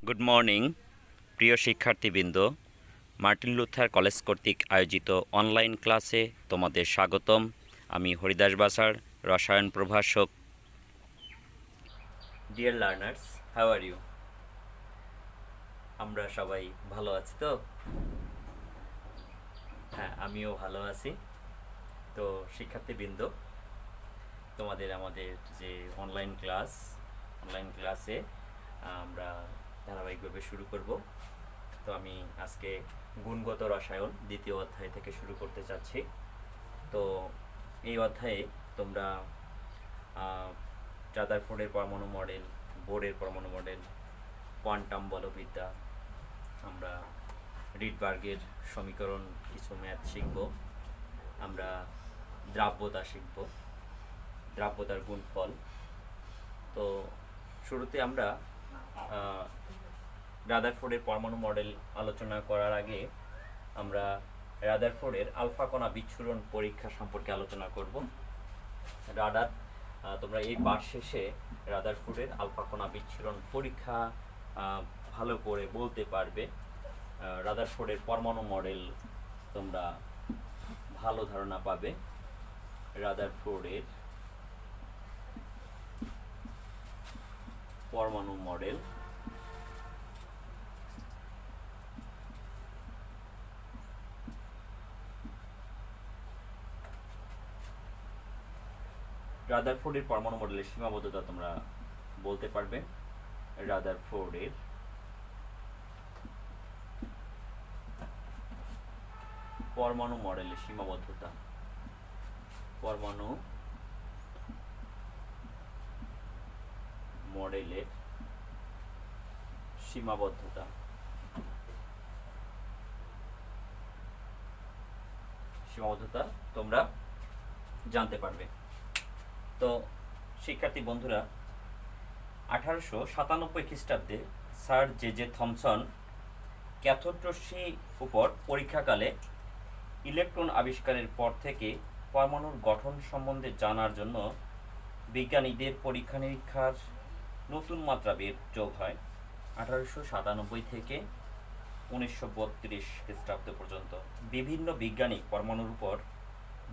Good morning প্রিয় শিক্ষার্থীবৃন্দ। Martin Luther college কর্তৃক আয়োজিত অনলাইন ক্লাসে তোমাদের স্বাগতম। আমি হরিদাস বাসার রসায়ন প্রভাষক। Dear learners, how are you? আমরা সবাই ভালো আছি তো? হ্যাঁ, আমিও ভালো আছি। তো শিক্ষার্থীবৃন্দ, তোমাদের আমাদের যে অনলাইন ক্লাসে আমরা ধারাবাহিকভাবে শুরু করব। তো আমি আজকে গুণগত রসায়ন দ্বিতীয় অধ্যায় থেকে শুরু করতে চাচ্ছি। তো এই অধ্যায়ে তোমরা রাদারফোর্ডের পরমাণু মডেল, বোরের পরমাণু মডেল, কোয়ান্টাম বলবিদ্যা, আমরা রিডবার্গের সমীকরণ, কিছু ম্যাথ শিখব, আমরা দ্রাব্যতা শিখব, দ্রাব্যতার গুণফল। তো শুরুতে আমরা রাদারফোর্ডের পরমাণু মডেল আলোচনা করার আগে আমরা রাদারফোর্ডের আলফা কণা বিচ্ছুরণ পরীক্ষা সম্পর্কে আলোচনা করব। তোমরা এই পাঠ শেষে রাদারফোর্ডের আলফা কণা বিচ্ছুরণ পরীক্ষা ভালো করে বলতে পারবে। রাদারফোর্ডের পরমাণু মডেল তোমরা ভালো ধারণা পাবে। রাদারফোর্ডের পরমাণু মডেল রাদারফোর্ডের পরমাণু মডেলের সীমাবদ্ধতা তোমরা বলতে পারবে। রাদারফোর্ডের পরমাণু মডেলের সীমাবদ্ধতা, পরমাণু মডেলের সীমাবদ্ধতা তোমরা জানতে পারবে। তো শিক্ষার্থী বন্ধুরা, 1897 খ্রিস্টাব্দে স্যার জে থমসন ক্যাথোড রশ্মির উপর পরীক্ষাকালে ইলেকট্রন আবিষ্কারের পর থেকে পরমাণুর গঠন সম্বন্ধে জানার জন্য বিজ্ঞানীদের পরীক্ষা নিরীক্ষার নতুন মাত্রা যোগ হয়। 1897 থেকে 1932 খ্রিস্টাব্দ পর্যন্ত বিভিন্ন বিজ্ঞানী পরমাণুর উপর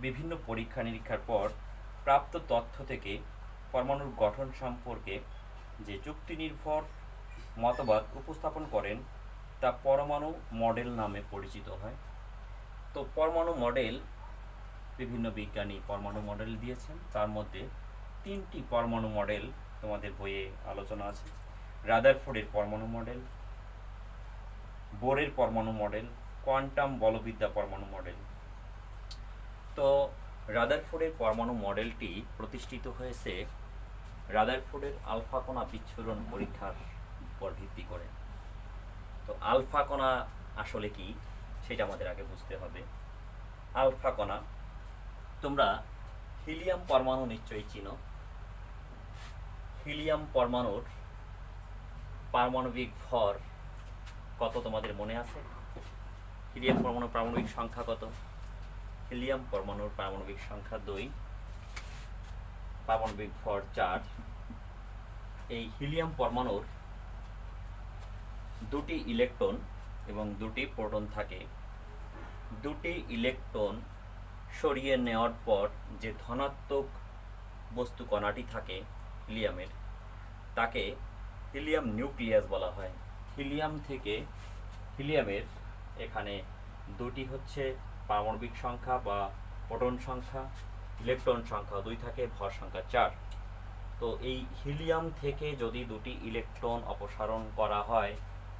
বিভিন্ন পরীক্ষা নিরীক্ষার পর প্রাপ্ত তথ্য থেকে পরমাণুর গঠন সম্পর্কে যে যুক্তি নির্ভর মতবাদ উপস্থাপন করেন তা পরমাণু মডেল নামে পরিচিত হয়। তো পরমাণু মডেল, বিভিন্ন বিজ্ঞানী পরমাণু মডেল দিয়েছেন, তার মধ্যে 3টি পরমাণু মডেল তোমাদের বইয়ে আলোচনা আছে। রাদারফোর্ডের পরমাণু মডেল, বোরের পরমাণু মডেল, কোয়ান্টাম বলবিদ্যা পরমাণু মডেল। তো রাদারফোর্ডের পরমাণু মডেলটি প্রতিষ্ঠিত হয়েছে রাদারফোর্ডের আলফা কণা বিচ্ছুরণ পরীক্ষার উপর ভিত্তি করে। তো আলফা কণা আসলে কি সেটা আমাদের আগে বুঝতে হবে। আলফা কণা, তোমরা হিলিয়াম পরমাণু নিশ্চয়ই চিনো। হিলিয়াম পরমাণুর পারমাণবিক ভর কত তোমাদের মনে আছে? হিলিয়াম পরমাণুর পারমাণবিক সংখ্যা কত? হিলিয়াম পরমাণুর পারমাণবিক সংখ্যা 2, পারমাণবিক ভর 4। এই হিলিয়াম পরমাণুর 2টি ইলেকট্রন এবং 2টি প্রোটন থাকে। 2টি ইলেকট্রন সরিয়ে নেওয়ার পর যে ধনাত্মক বস্তু কণাটি থাকে হিলিয়ামের, তাকে হিলিয়াম নিউক্লিয়াস বলা হয়। হিলিয়ামের এখানে 2টি হচ্ছে পারমাণবিক সংখ্যা বা প্রোটন সংখ্যা, ইলেকট্রন সংখ্যা 2 থাকে, ভর সংখ্যা 4। তো এই হিলিয়াম থেকে যদি 2টি ইলেকট্রন অপসারণ করা হয়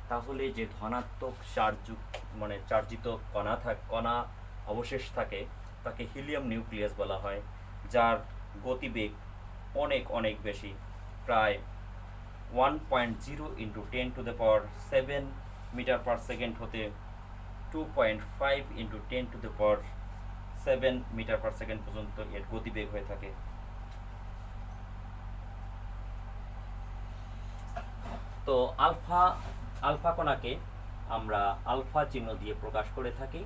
তাহলে যে ধনাত্মক চার্জিত কণা অবশেষ থাকে তাকে হিলিয়াম নিউক্লিয়াস বলা হয়, যার গতিবেগ অনেক বেশি, প্রায় 1.0 × 10⁻7 মিটার পার সেকেন্ড হতে 2.5 × 10⁻7 মিটার পার সেকেন্ড পর্যন্ত এর গতিবেগ হয়ে থাকে। তো আলফা কণাকে আমরা আলফা চিহ্ন দিয়ে প্রকাশ করে থাকি।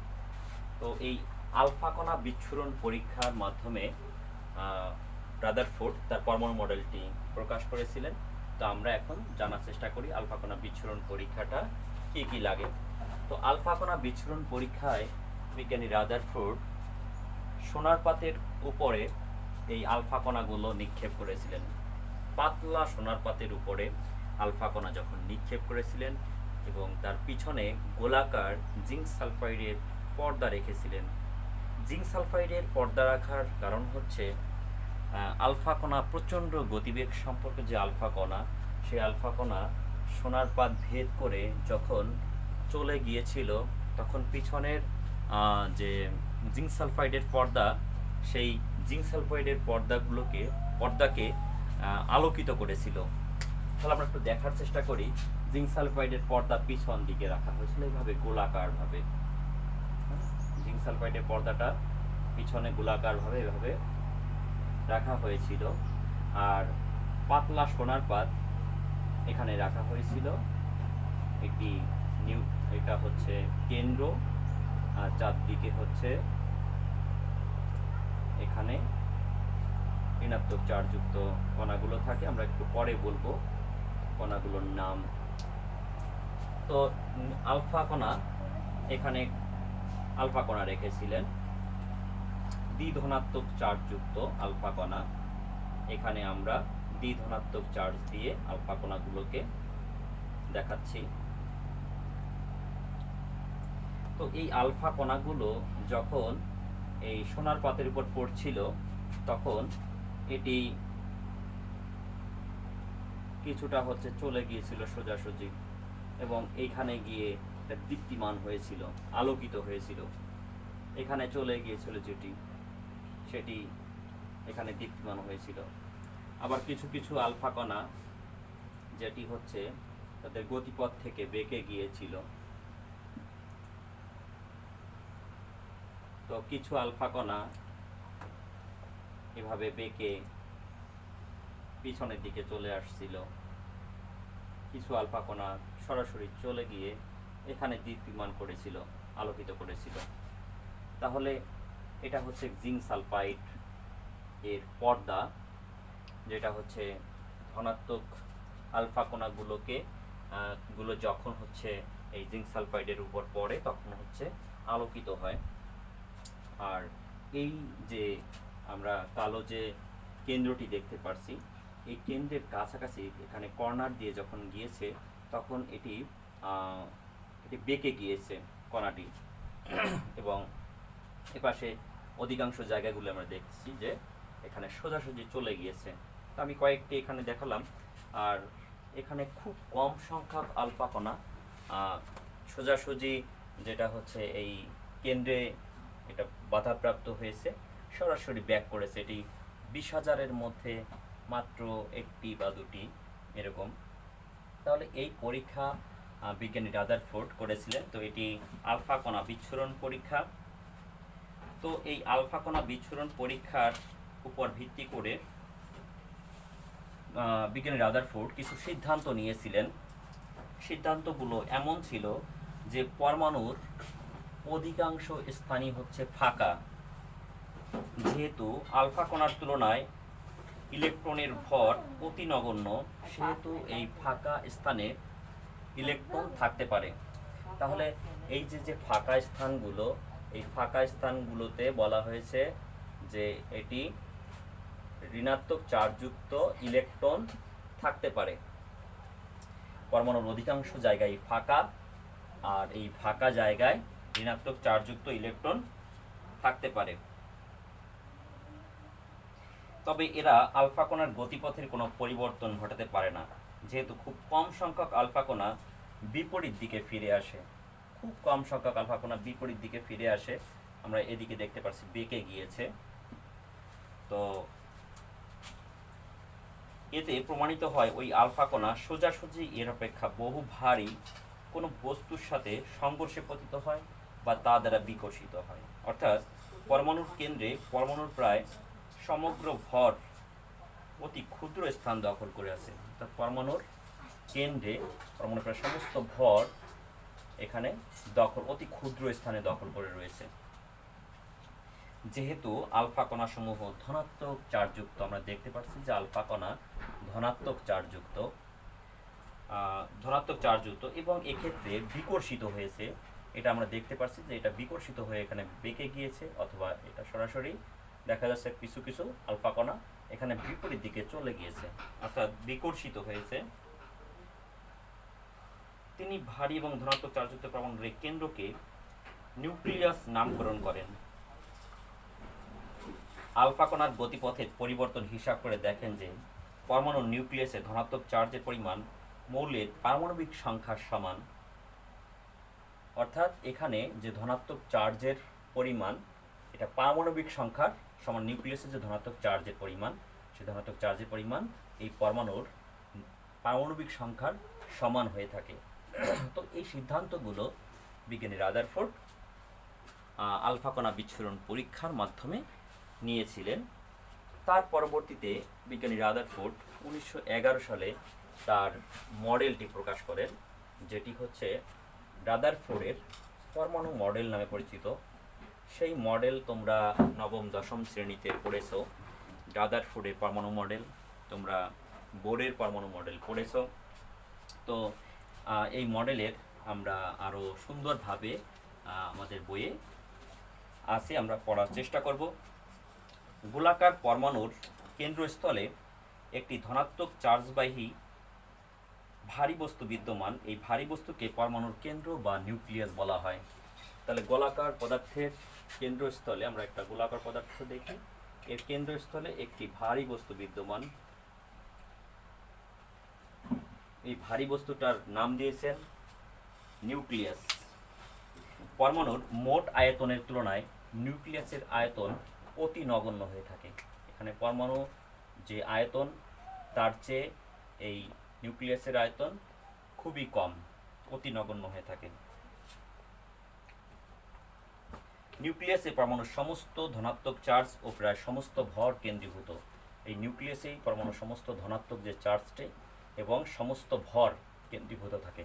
তো এই আলফা কণা বিচ্ছুরণ পরীক্ষার মাধ্যমে রাদারফোর্ড তার পরমাণু মডেলটি প্রকাশ করেছিলেন। তো আমরা এখন জানার চেষ্টা করি আলফা কণা বিচ্ছুরণ পরীক্ষাটা কী কী লাগে। তো আলফা কণা বিচ্ছুরণ পরীক্ষায় বিজ্ঞানী রাদারফোর্ড সোনার পাতের উপরে এই আলফা কণাগুলো নিক্ষেপ করেছিলেন। পাতলা সোনার পাতের উপরে আলফা কণা যখন নিক্ষেপ করেছিলেন এবং তার পিছনে গোলাকার জিঙ্ক সালফাইডের পর্দা রেখেছিলেন। জিঙ্ক সালফাইডের পর্দা রাখার কারণ হচ্ছে আলফা কণা প্রচণ্ড গতিবেগ সম্পর্কে যে আলফা কণা, সেই আলফা কণা সোনার পাত ভেদ করে যখন চলে গিয়েছিল তখন পিছনের যে জিঙ্ক সালফাইডের পর্দা, সেই জিঙ্ক সালফাইডের পর্দাকে আলোকিত করেছিল। তাহলে আমরা একটু দেখার চেষ্টা করি। জিঙ্ক সালফাইডের পর্দা পিছন দিকে রাখা হয়েছিল এইভাবে গোলাকারভাবে। জিঙ্ক সালফাইডের পর্দাটা পিছনে গোলাকারভাবে এভাবে রাখা হয়েছিল, আর পাতলা সোনার পাত এখানে রাখা হয়েছিল। একটি এটা হচ্ছে কেন্দ্র, আর চারদিকে হচ্ছে এখানে ঋণাত্মক চার্জযুক্ত কণাগুলো থাকে। আমরা একটু পরে বলবো কণাগুলোর নাম। তো আলফা কণা, এখানে আলফা কণা রেখেছিলেন, দ্বিধনাত্মক চার্জযুক্ত আলফা কণা। এখানে আমরা দ্বিধনাত্মক চার্জ দিয়ে আলফা কণাগুলোকে দেখাচ্ছি। তো এই আলফা কণাগুলো যখন এই সোনার পাতের উপর পড়ছিল তখন এটি কিছুটা হচ্ছে চলে গিয়েছিল সোজাসুজি, এবং এইখানে গিয়ে দীপ্তিমান হয়েছিল, আলোকিত হয়েছিল। এখানে চলে গিয়েছিল সেটি এখানে দীপ্তিমান হয়েছিল। আবার কিছু কিছু আলফা কণা যেটি হচ্ছে তাদের গতিপথ থেকে বেঁকে গিয়েছিল। তো কিছু আলফা কণা এভাবে বেঁকে পিছনের দিকে চলে আসছিল, কিছু আলফা কণা সরাসরি চলে গিয়ে এখানে দীপ্তিমান করেছিল, আলোকিত করেছিল। তাহলে এটা হচ্ছে জিঙ্ক সালফাইড এর পর্দা, যেটা হচ্ছে ধনাত্মক আলফা কণাগুলো যখন হচ্ছে এই জিঙ্ক সালফাইডের উপর পড়ে তখন হচ্ছে আলোকিত হয়। আর এই যে আমরা কালো যে কেন্দ্রটি দেখতে পাচ্ছি, এই কেন্দ্রের কাছাকাছি এখানে কর্নার দিয়ে যখন গিয়েছে তখন এটি বেঁকে গিয়েছে কণাটি, এবং এপাশে অধিকাংশ জায়গাগুলো আমরা দেখছি যে এখানে সোজাসুজি চলে গিয়েছে। তো আমি কয়েকটি এখানে দেখালাম। আর এখানে খুব কম সংখ্যক আলফা কণা সোজাসুজি যেটা হচ্ছে এই কেন্দ্রে এটা বাধাপ্রাপ্ত হয়েছে, সরাসরি ব্যাক করেছে। এটি 20,000-এর মধ্যে মাত্র একটি বা দুটি এরকম। তাহলে এই পরীক্ষা বিজ্ঞানী রাদারফোর্ড করেছিলেন। তো এটি আলফা কণা বিচ্ছুরণ পরীক্ষা। তো এই আলফা কণা বিচ্ছুরণ পরীক্ষার উপর ভিত্তি করে বিজ্ঞানী রাদারফোর্ড কিছু সিদ্ধান্ত নিয়েছিলেন। সিদ্ধান্তগুলো এমন ছিল যে পরমাণুর অধিকাংশ স্থানই হচ্ছে ফাঁকা। যেহেতু আলফা কণার তুলনায় ইলেকট্রনের ভর অতি নগণ্য, সেহেতু এই ফাঁকা স্থানে ইলেকট্রন থাকতে পারে। তাহলে এই যে ফাঁকা স্থানগুলো, এই ফাঁকা স্থানগুলোতে বলা হয়েছে যে এটি ঋণাত্মক চার্জযুক্ত ইলেকট্রন থাকতে পারে। পরমাণুর অধিকাংশ জায়গায় ফাঁকা, আর এই ফাঁকা জায়গায় ঋণাত্মক চার্জযুক্ত ইলেকট্রন থাকতে পারে। তবে এরা আলফা কণার গতিপথের কোনো পরিবর্তন ঘটাতে পারে না, যেহেতু খুব কম সংখ্যক আলফা কণা বিপরীত দিকে ফিরে আসে। খুব কম সংখ্যক আলফা কণা বিপরীত দিকে ফিরে আসে। আমরা এদিকে দেখতে পাচ্ছি বেঁকে গিয়েছে। তো এতে প্রমাণিত হয় ওই আলফা কণা সোজাসুজি এর অপেক্ষা বহু ভারী কোনো বস্তুর সাথে সংঘর্ষে পতিত হয় বা তা দ্বারা বিকশিত হয়। অর্থাৎ পরমাণুর কেন্দ্রে পরমাণুর প্রায় সমগ্র ভর অতি ক্ষুদ্র স্থান দখল করে আছে। অর্থাৎ পরমাণুর কেন্দ্রে পরমাণুর প্রায় সমস্ত ভর এখানে অতি ক্ষুদ্র স্থানে দখল করে রয়েছে। যেহেতু আলফা কণা সমূহ ধনাত্মক চার্জযুক্ত, আমরা দেখতে পাচ্ছি যে আলফা কণা ধনাত্মক চার্জযুক্ত, ধনাত্মক চার্জযুক্ত এবং এক্ষেত্রে বিকর্ষিত হয়েছে। এটা আমরা দেখতে পাচ্ছি যে এটা বিকর্ষিত হয়ে এখানে বেঁকে গিয়েছে, অথবা এটা সরাসরি দেখা যাচ্ছে কিছু কিছু আলফা কণা এখানে বিপরীত দিকে চলে গিয়েছে, অর্থাৎ বিকর্ষিত হয়েছে। তিনি ভারী এবং ধনাত্মক চার্জযুক্ত পরমাণুর এই কেন্দ্রকে নিউক্লিয়াস নামকরণ করেন। আলফা কণার গতিপথের পরিবর্তন হিসাব করে দেখেন যে পরমাণুর নিউক্লিয়াসে ধনাত্মক চার্জের পরিমাণ মৌলের পারমাণবিক সংখ্যার সমান। অর্থাৎ এখানে যে ধনাত্মক চার্জের পরিমাণ, এটা পারমাণবিক সংখ্যার সমান। নিউক্লিয়াসে যে ধনাত্মক চার্জের পরিমাণ, সেই ধনাত্মক চার্জের পরিমাণ এই পরমাণুর পারমাণবিক সংখ্যার সমান হয়ে থাকে। তো এই সিদ্ধান্তগুলো বিজ্ঞানী রাদারফোর্ড আলফা কণা বিচ্ছুরণ পরীক্ষার মাধ্যমে নিয়েছিলেন। তার পরবর্তীতে বিজ্ঞানী রাদারফোর্ড 1911 সালে তার মডেলটি প্রকাশ করেন, যেটি হচ্ছে রাদারফোর্ডের পরমাণু মডেল নামে পরিচিত। সেই মডেল তোমরা নবম দশম শ্রেণীতে পড়েছ। রাদারফোর্ডের পরমাণু মডেল, তোমরা বোরের পরমাণু মডেল পড়েছ। তো এই মডেলের আমরা আরও সুন্দরভাবে আমাদের বইয়ে আছে, আমরা পড়ার চেষ্টা করব। গোলাকার পরমাণুর কেন্দ্রস্থলে একটি ধনাত্মক চার্জবাহী ভারী বস্তু বিদ্যমান। এই ভারী বস্তুকে পরমাণুর কেন্দ্র বা নিউক্লিয়াস বলা হয়। তাহলে গোলাকার পদার্থের কেন্দ্রস্থলে, আমরা একটা গোলাকার পদার্থ দেখি, এর কেন্দ্রস্থলে একটি ভারী বস্তু বিদ্যমান। এই ভারী বস্তুটার নাম দিয়েছেন নিউক্লিয়াস। পরমাণুর মোট আয়তনের তুলনায় নিউক্লিয়াসের আয়তন অতি নগণ্য হয়ে থাকে। এখানে পরমাণু যে আয়তন, তার চেয়ে এই নিউক্লিয়াসের আয়তন খুবই কম, অতি নগণ্য হয়ে থাকে। নিউক্লিয়াসে পরমাণুর সমস্ত ধনাত্মক চার্জ ও প্রায় সমস্ত ভর কেন্দ্রীভূত। এই নিউক্লিয়াসেই পরমাণুর সমস্ত ধনাত্মক যে চার্জটি এবং সমস্ত ভর কেন্দ্রীভূত থাকে।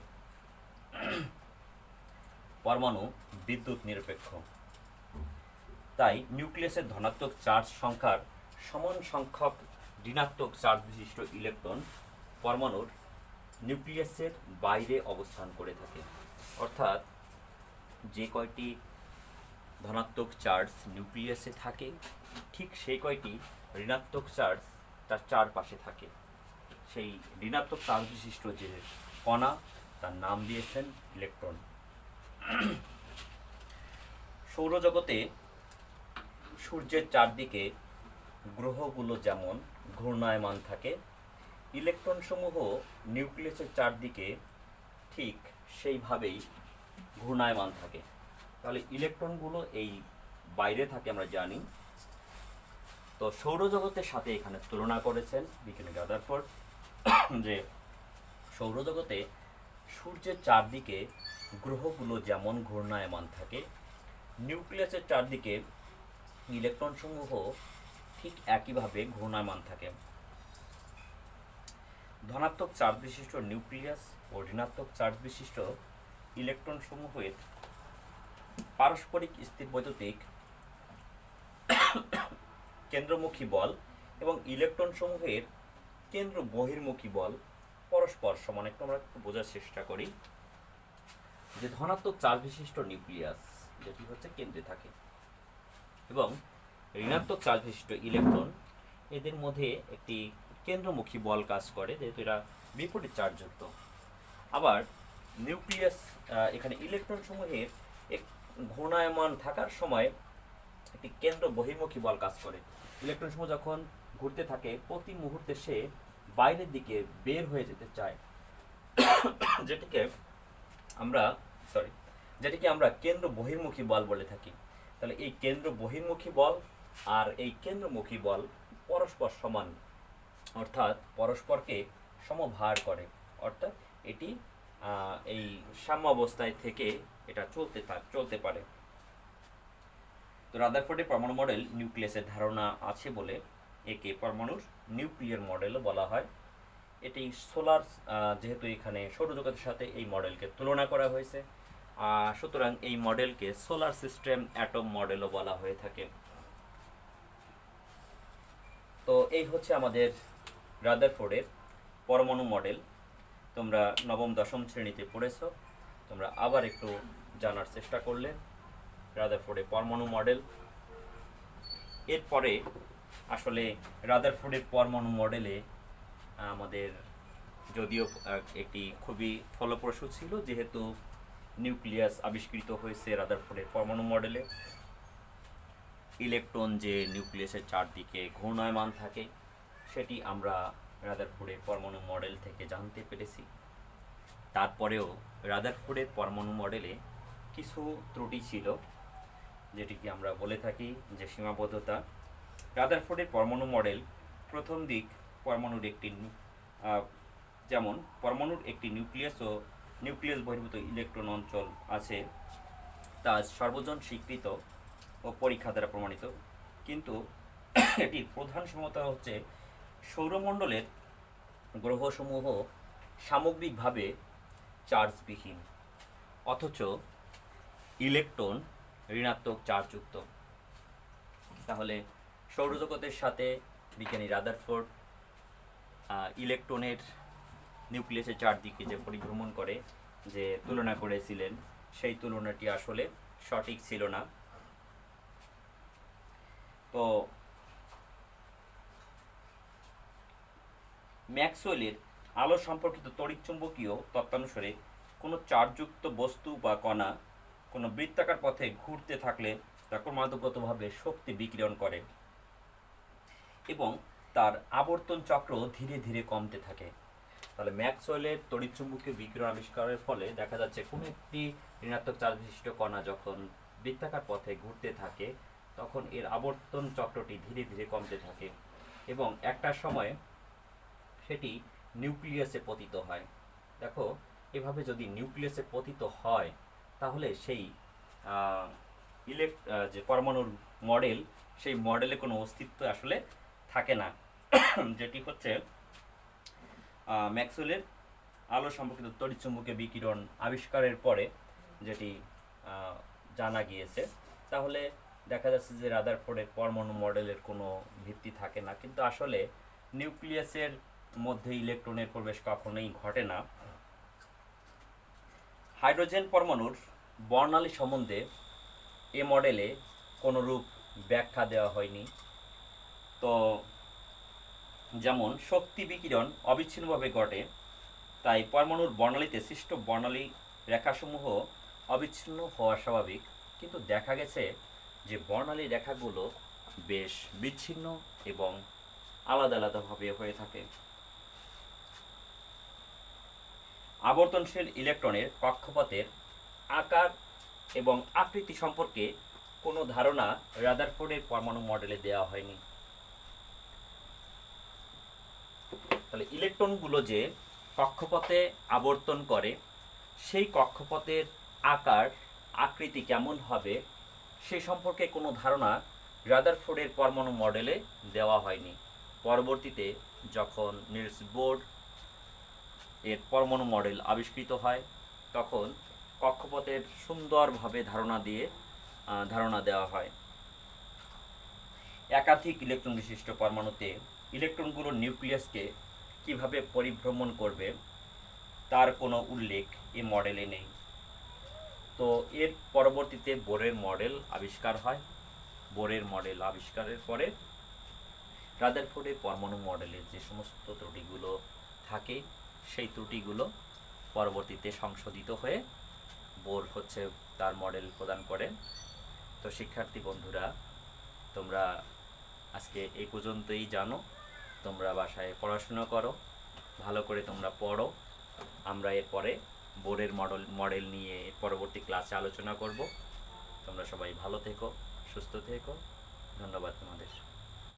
পরমাণু বিদ্যুৎ নিরপেক্ষ, তাই নিউক্লিয়াসের ধনাত্মক চার্জ সংখ্যার সমান সংখ্যক ঋণাত্মক চার্জ বিশিষ্ট ইলেকট্রন পরমাণুর নিউক্লিয়াসের বাইরে অবস্থান করে থাকে। অর্থাৎ যে কয়টি ধনাত্মক চার্জ নিউক্লিয়াসে থাকে, ঠিক সেই কয়টি ঋণাত্মক চার্জ তার চারপাশে থাকে। সেই ঋণাত্মক চার্জ বিশিষ্ট যে কণা, তার নাম দিয়েছেন ইলেকট্রন। সৌরজগতে সূর্যের চারদিকে গ্রহগুলো যেমন ঘূর্ণায়মান থাকে, ইলেকট্রন সমূহ নিউক্লিয়াসের চারদিকে ঠিক সেইভাবেই ঘূর্ণায়মান থাকে। তাহলে ইলেকট্রনগুলো এই বাইরে থাকে, আমরা জানি। তো সৌরজগতের সাথে এখানে তুলনা করেছেন বিজ্ঞানী রাদারফোর্ড যে সৌরজগতে সূর্যের চারদিকে গ্রহগুলো যেমন ঘূর্ণায়মান থাকে, নিউক্লিয়াসের চারদিকে ইলেকট্রন সমূহ ঠিক একইভাবে ঘূর্ণায়মান থাকে। ধনাত্মক চার্জ বিশিষ্ট নিউক্লিয়াস ও ঋণাত্মক চার্জ বিশিষ্ট ইলেকট্রন সমূহের পারস্পরিক স্থিরবৈদ্যুতিক কেন্দ্রমুখী বল এবং ইলেকট্রন সমূহের কেন্দ্র বহির্মুখী বল পরস্পর সমান। একটু আমরা বোঝার চেষ্টা করি যে ধনাত্মক চার্জ বিশিষ্ট নিউক্লিয়াস যেটি হচ্ছে কেন্দ্রে থাকে এবং ঋণাত্মক চার্জ বিশিষ্ট ইলেকট্রন, এদের মধ্যে একটি কেন্দ্রমুখী বল কাজ করে, যেহেতু এরা বিপরীত চার্জযুক্ত। আবার নিউক্লিয়াস, এখানে ইলেকট্রন সমূহের এক ঘূর্ণায়মান থাকার সময় একটি কেন্দ্র বহির্মুখী বল কাজ করে। ইলেকট্রন সমূহ যখন ঘুরতে থাকে, প্রতি মুহূর্তে সে বাইরের দিকে বের হয়ে যেতে চায়, যেটিকে আমরা কেন্দ্র বহির্মুখী বল বলে থাকি। তাহলে এই কেন্দ্র বহির্মুখী বল আর এই কেন্দ্রমুখী বল পরস্পর সমান, অর্থাৎ পরস্পরকে সমভার করে। অর্থাৎ এটি এই সাম্যাবস্থায় থেকে এটা চলতে পারে। তো রাদারফোর্ডের পরমাণু মডেল নিউক্লিয়াসের ধারণা আছে বলে একে পরমাণুর নিউক্লিয়ার মডেলও বলা হয়। এটি সোলার, যেহেতু এখানে সৌরজগতের সাথে এই মডেলকে তুলনা করা হয়েছে, সুতরাং এই মডেলকে সোলার সিস্টেম অ্যাটম মডেলও বলা হয়ে থাকে। তো এই হচ্ছে আমাদের রাদারফোর্ডের পরমাণু মডেল। তোমরা নবম দশম শ্রেণীতে পড়েছো, তোমরা আবার একটু জানার চেষ্টা করলে রাদারফোর্ডের পরমাণু মডেল। এরপরে আসলে রাদারফোর্ডের পরমাণু মডেলে আমাদের যদিও একটি খুবই ফলপ্রসূ ছিল, যেহেতু নিউক্লিয়াস আবিষ্কৃত হয়েছে রাদারফোর্ডের পরমাণু মডেলে। ইলেকট্রন যে নিউক্লিয়াসের চারদিকে ঘূর্ণায়মান থাকে সেটি আমরা রাদারফোর্ডের পরমাণু মডেল থেকে জানতে পেরেছি। তারপরেও রাদারফোর্ডের পরমাণু মডেলে কিছু ত্রুটি ছিল, যেটিকে আমরা বলে থাকি যে সীমাবদ্ধতা। রাদারফোর্ডের পরমাণু মডেল প্রথম দিক পরমাণুর একটি যেমন পরমাণুর একটি নিউক্লিয়াস ও নিউক্লিয়াস বহির্ভূত ইলেকট্রন অঞ্চল আছে, তা সর্বজন স্বীকৃত ও পরীক্ষা দ্বারা প্রমাণিত। কিন্তু এটির প্রধান সমস্যা হচ্ছে সৌরমণ্ডলের গ্রহসমূহ সামগ্রিকভাবে চার্জবিহীন, অথচ ইলেকট্রন ঋণাত্মক চার্জযুক্ত। তাহলে সৌরজগতের সাথে বিজ্ঞানী রাদারফোর্ড ইলেকট্রনের নিউক্লিয়াসের চারদিকে যে পরিভ্রমণ করে যে তুলনা করেছিলেন, সেই তুলনাটি আসলে সঠিক ছিল না। তো ম্যাক্সওয়েলের আলো সম্পর্কিত তড়িৎচুম্বকীয় তত্ত্বানুসারে কোনো চার্জযুক্ত বস্তু বা কণা কোনো বৃত্তাকার পথে ঘুরতে থাকলে তা ক্রমাগতভাবে শক্তি বিকিরণ করে এবং তার আবর্তন চক্র ধীরে ধীরে কমতে থাকে। তাহলে ম্যাক্সওয়েলের তড়িৎচুম্বকীয় বিকিরণ আবিষ্কারের ফলে দেখা যাচ্ছে কোনো একটি ঋণাত্মক চার্জ বিশিষ্ট কণা যখন বৃত্তাকার পথে ঘুরতে থাকে তখন এর আবর্তন চক্রটি ধীরে ধীরে কমতে থাকে এবং একটা সময় সেটি নিউক্লিয়াসে পতিত হয়। দেখো, এভাবে যদি নিউক্লিয়াসে পতিত হয় তাহলে সেই যে পরমাণুর মডেল, সেই মডেলে কোনো অস্তিত্ব আসলে থাকে না, যেটি হচ্ছে ম্যাক্সওয়েলের আলো সম্পর্কিত তড়িৎচুম্বকীয় বিকিরণ আবিষ্কারের পরে যেটি জানা গিয়েছে। তাহলে দেখা যাচ্ছে যে রাদারফোর্ডের পরমাণু মডেলের কোনো ভিত্তি থাকে না, কিন্তু আসলে নিউক্লিয়াসের মধ্যে ইলেকট্রনের প্রবেশ কখনোই ঘটে না। হাইড্রোজেন পরমাণুর বর্ণালী সম্বন্ধে এ মডেলে কোনোরূপ ব্যাখ্যা দেওয়া হয়নি। তো যেমন শক্তি বিকিরণ অবিচ্ছিন্নভাবে ঘটে, তাই পরমাণুর বর্ণালীতে সৃষ্ট বর্ণালী রেখাসমূহ অবিচ্ছিন্ন হওয়া স্বাভাবিক, কিন্তু দেখা গেছে যে বর্ণালী রেখাগুলো বেশ বিচ্ছিন্ন এবং আলাদা আলাদাভাবে হয়ে থাকে। আবর্তনশীল ইলেকট্রনের কক্ষপথের আকার এবং আকৃতি সম্পর্কে কোনো ধারণা রাদারফোর্ডের পরমাণু মডেলে দেওয়া হয়নি। তাহলে ইলেকট্রনগুলো যে কক্ষপথে আবর্তন করে সেই কক্ষপথের আকার আকৃতি কেমন হবে সে সম্পর্কে কোনো ধারণা রাদারফোর্ডের পরমাণু মডেলে দেওয়া হয়নি। পরবর্তীতে যখন নিলস বোর এর পরমাণু মডেল আবিষ্কৃত হয় তখন কক্ষপথের সুন্দরভাবে ধারণা দেওয়া হয়। একাধিক ইলেকট্রন বিশিষ্ট পরমাণুতে ইলেকট্রনগুলো নিউক্লিয়াসকে কিভাবে পরিভ্রমণ করবে তার কোনো উল্লেখ এই মডেলে নেই। তো এর পরবর্তীতে বোরের মডেল আবিষ্কার হয়। বোরের মডেল আবিষ্কারের পরে রাদারফোর্ডের পরমাণু মডেলের যে সমস্ত ত্রুটিগুলো থাকে সেই ত্রুটিগুলো পরবর্তীতে সংশোধিত হয়ে বোর তার মডেল প্রদান করে। তো শিক্ষার্থী বন্ধুরা, তোমরা আজকে এই পর্যন্তই জানো। তোমরা বাসায় পড়াশোনা করো, ভালো করে তোমরা পড়ো। আমরা এরপরে বোরের মডেল নিয়ে পরবর্তী ক্লাসে আলোচনা করব। তোমরা সবাই ভালো থেকো, সুস্থ থেকো। ধন্যবাদ তোমাদের।